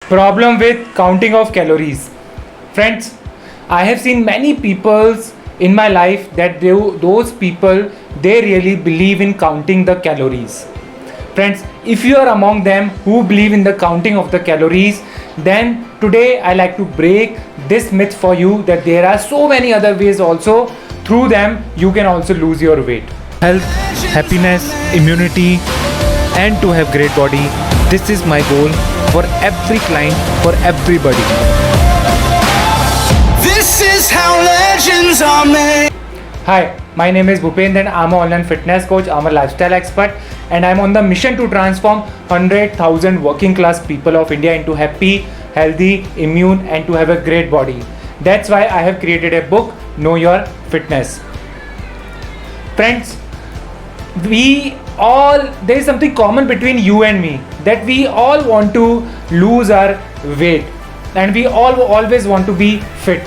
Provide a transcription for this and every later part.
Problem with counting of calories. Friends, I have seen many peoples in my life that those people they really believe in counting the calories. Friends, if you are among them who believe in the counting of the calories, then today I like to break this myth for you that there are so many other ways also. Through them, you can also lose your weight. Health, happiness, immunity, and to have great body. This is my goal for every client, for everybody. This is how legends are made. Hi, my name is Bhupendra and I'm an online fitness coach, I'm a lifestyle expert, and I'm on the mission to transform 100,000 working class people of India into happy, healthy, immune, and to have a great body. That's why I have created a book, Know Your Fitness. Friends, there is something common between you and me, that we all want to lose our weight and we all always want to be fit.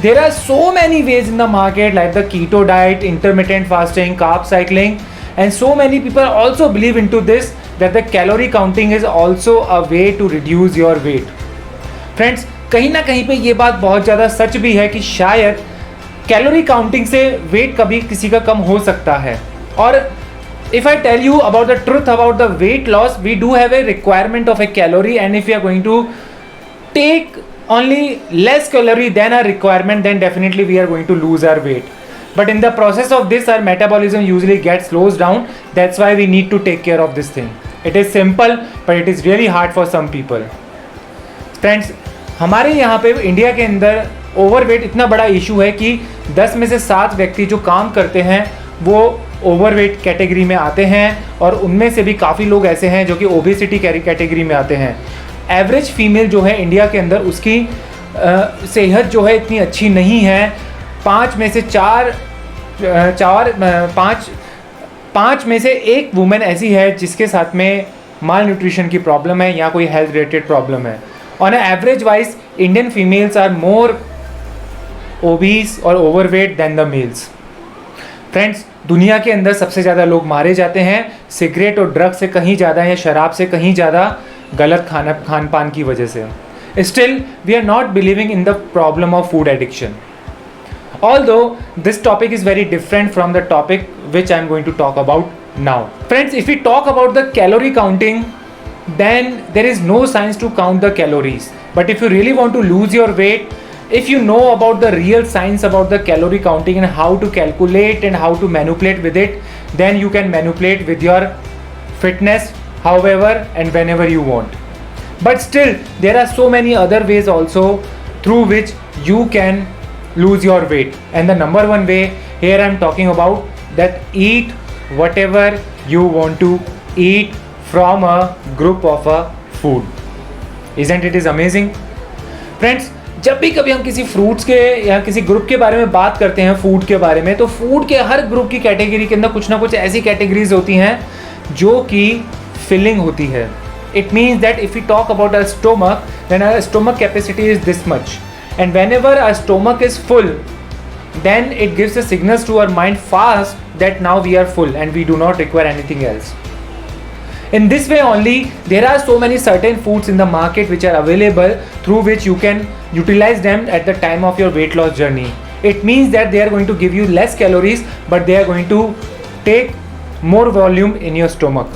There are so many ways in the market like the keto diet, intermittent fasting, carb cycling, and so many people also believe into this that the calorie counting is also a way to reduce your weight. Friends, कहीं ना कहीं पे ये बात बहुत ज़्यादा सच भी है कि शायद कैलोरी काउंटिंग से वेट कभी किसी का कम हो सकता है. और if I tell you about the truth about the weight loss, we do have a requirement of a calorie, and if we are going to take only less calorie than our requirement, then definitely we are going to lose our weight. But in the process of this, our metabolism usually gets slows down. That's why we need to take care of this thing. It is simple, but it is really hard for some people. Friends, हमारे यहाँ पे India के अंदर overweight इतना बड़ा issue है कि 10 में से 7 व्यक्ति जो काम करते हैं वो ओवरवेट कैटेगरी में आते हैं, और उनमें से भी काफ़ी लोग ऐसे हैं जो कि ओबेसिटी कैटेगरी में आते हैं. एवरेज फीमेल जो है इंडिया के अंदर उसकी सेहत जो है इतनी अच्छी नहीं है. 5 में से 5 में से 1 वुमेन ऐसी है जिसके साथ में माल न्यूट्रिशन की प्रॉब्लम है या कोई हेल्थ रिलेटेड प्रॉब्लम है. On average wise Indian females are more obese और overweight than the males. Friends, दुनिया के अंदर सबसे ज़्यादा लोग मारे जाते हैं सिगरेट और ड्रग से कहीं ज़्यादा या शराब से कहीं ज़्यादा गलत खान पान की वजह से. Still we are not believing in the problem of food addiction. Although this topic is very different from the topic which I am going to talk about now. Friends, if we talk about the calorie counting, then there is no science to count the calories. But if you really want to lose your weight, if you know about the real science about the calorie counting and how to calculate and how to manipulate with it, then you can manipulate with your fitness however and whenever you want. But still, there are so many other ways also through which you can lose your weight. And the number one way here I am talking about that eat whatever you want to eat from a group of a food. Isn't it is amazing? Friends, जब भी कभी हम किसी fruits के या किसी group के बारे में बात करते हैं फूड के बारे में, तो फूड के हर ग्रुप की कैटेगरी के अंदर कुछ ना कुछ ऐसी कैटेगरीज होती हैं जो कि फिलिंग होती है. It means that if you talk about a stomach, then a stomach capacity is this much. And whenever our stomach is full, then it gives a signals to our mind fast that now we are full and we do not require anything else. In this way only, there are so many certain foods in the market which are available through which you can utilize them at the time of your weight loss journey. It means that they are going to give you less calories, but they are going to take more volume in your stomach.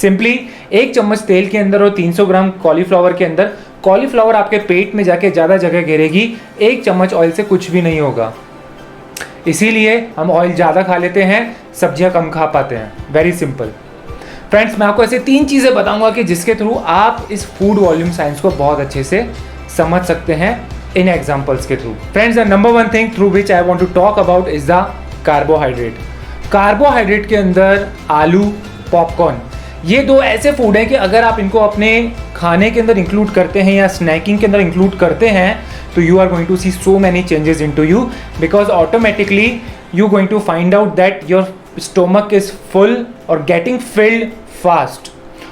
Simply 1 चम्मच तेल के अंदर और 300 ग्राम cauliflower के अंदर, cauliflower आपके पेट में जाके ज़्यादा जगह घेरेगी. 1 चम्मच ऑयल से कुछ भी नहीं होगा. इसीलिए हम ऑयल ज़्यादा खा लेते हैं, सब्जियां कम खा पाते हैं. Very simple. फ्रेंड्स, मैं आपको ऐसे 3 चीज़ें बताऊंगा कि जिसके थ्रू आप इस फूड वॉल्यूम साइंस को बहुत अच्छे से समझ सकते हैं इन एग्जाम्पल्स के through. Friends, the number one thing through which I want to talk about is the carbohydrate. Carbohydrate के अंदर आलू, पॉपकॉर्न, ये 2 ऐसे फूड हैं कि अगर आप इनको अपने खाने के अंदर इंक्लूड करते हैं या स्नैकिंग के अंदर इंक्लूड करते हैं तो you are going to see so many changes in to you, because automatically you going to find out that your stomach is full और गेटिंग फिल्ड फास्ट.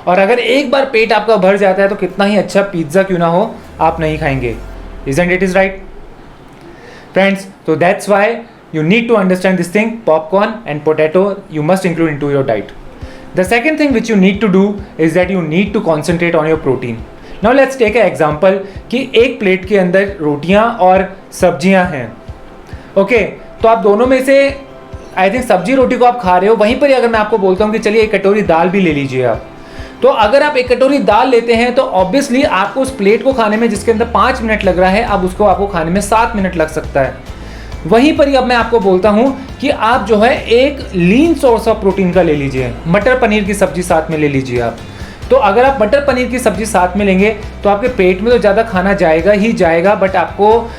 और अगर एक बार पेट आपका भर जाता है तो कितना ही अच्छा पिज्ज़ा क्यों ना हो, आप नहीं खाएंगे. Isn't it is right? Friends, so that's why you need to understand this thing. Popcorn and potato you must include into your diet. The second thing which you need to do is that you need to concentrate on your protein. Now let's take a example कि एक plate के अंदर रोटियां और सब्जियां हैं। Okay, तो आप दोनों में से आई थिंक सब्जी रोटी को आप खा रहे हो, वहीं पर ही अगर मैं आपको बोलता हूँ कि चलिए एक कटोरी दाल भी ले लीजिए आप, तो अगर आप एक कटोरी दाल लेते हैं तो ऑब्वियसली आपको उस प्लेट को खाने में जिसके अंदर 5 मिनट लग रहा है, अब उसको आपको खाने में 7 मिनट लग सकता है। वहीं पर ही अब मैं आपको बोलता हूं कि आप जो है एक लीन सोर्स ऑफ प्रोटीन का ले लीजिए, मटर पनीर की सब्जी साथ में ले लीजिए आप। तो अगर आप मटर पनीर की सब्जी साथ में लेंगे तो आपके पेट में तो ज़्यादा खाना जाएगा ही जाएगा, बट आपको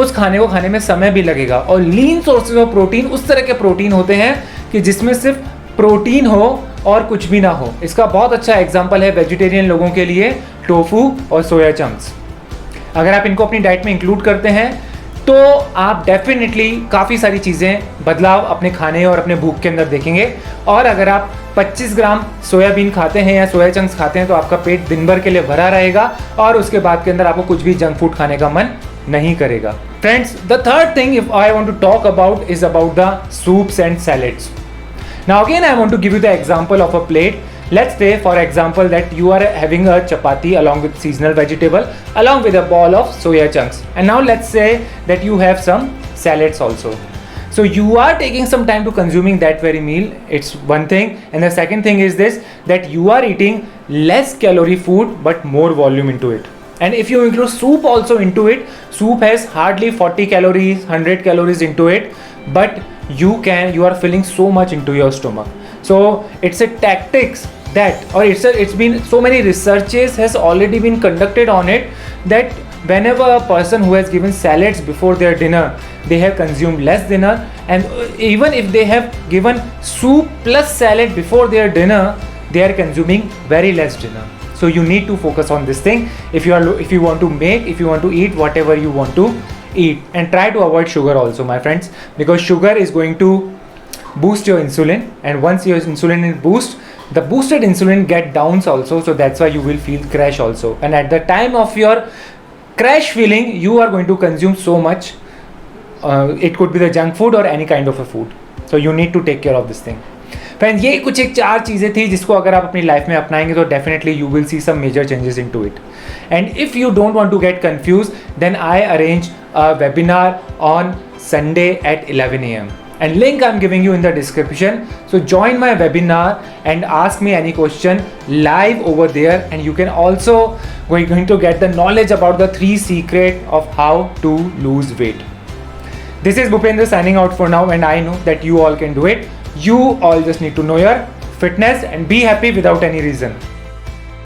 उस खाने को खाने में समय भी लगेगा। और लीन सोर्सेज ऑफ प्रोटीन उस तरह के प्रोटीन होते हैं कि जिसमें सिर्फ प्रोटीन हो और कुछ भी ना हो। इसका बहुत अच्छा एग्जाम्पल है वेजिटेरियन लोगों के लिए टोफू और सोया चंक्स। अगर आप इनको अपनी डाइट में इंक्लूड करते हैं तो आप डेफिनेटली काफ़ी सारी चीज़ें बदलाव अपने खाने और अपने भूख के अंदर देखेंगे। और अगर आप 25 ग्राम सोयाबीन खाते हैं या सोया चंक्स खाते हैं तो आपका पेट दिन भर के लिए भरा रहेगा और उसके बाद के अंदर आपको कुछ भी जंक फूड खाने का मन नहीं करेगा। Friends, the third thing if I want to talk about is about the soups and salads. Now again I want to give you the example of a plate. Let's say for example that you are having a chapati along with seasonal vegetable along with a ball of soya chunks, and now let's say that you have some salads also. So you are taking some time to consuming that very meal. It's one thing, and the second thing is this, that you are eating less calorie food but more volume into it. And if you include soup also into it, soup has hardly 40 calories, 100 calories into it, but you are filling so much into your stomach. So it's a tactics that, or it's been so many researches has already been conducted on it, that whenever a person who has given salads before their dinner, they have consumed less dinner, and even if they have given soup plus salad before their dinner, they are consuming very less dinner. So you need to focus on this thing if you want to eat whatever you want to eat, and try to avoid sugar also, my friends, because sugar is going to boost your insulin, and once your insulin is the boosted insulin get downs also, so that's why you will feel crash also, and at the time of your crash feeling you are going to consume so much, it could be the junk food or any kind of a food, so you need to take care of this thing. Friends, ये कुछ एक 4 चीज़ें थी जिसको अगर आप अपनी life में अपनाएंगे तो definitely you will see some major changes in to it. And if you don't want to get confuse, then I arrange a webinar on Sunday at 11 AM, and link I'm giving you in the description. So join my webinar and ask me any question live over there, and you can also going to get the knowledge about the 3 secret of how to lose weight. This is Bhupendra signing out for now, and I know that you all can do it. You all just need to know your fitness and be happy without any reason.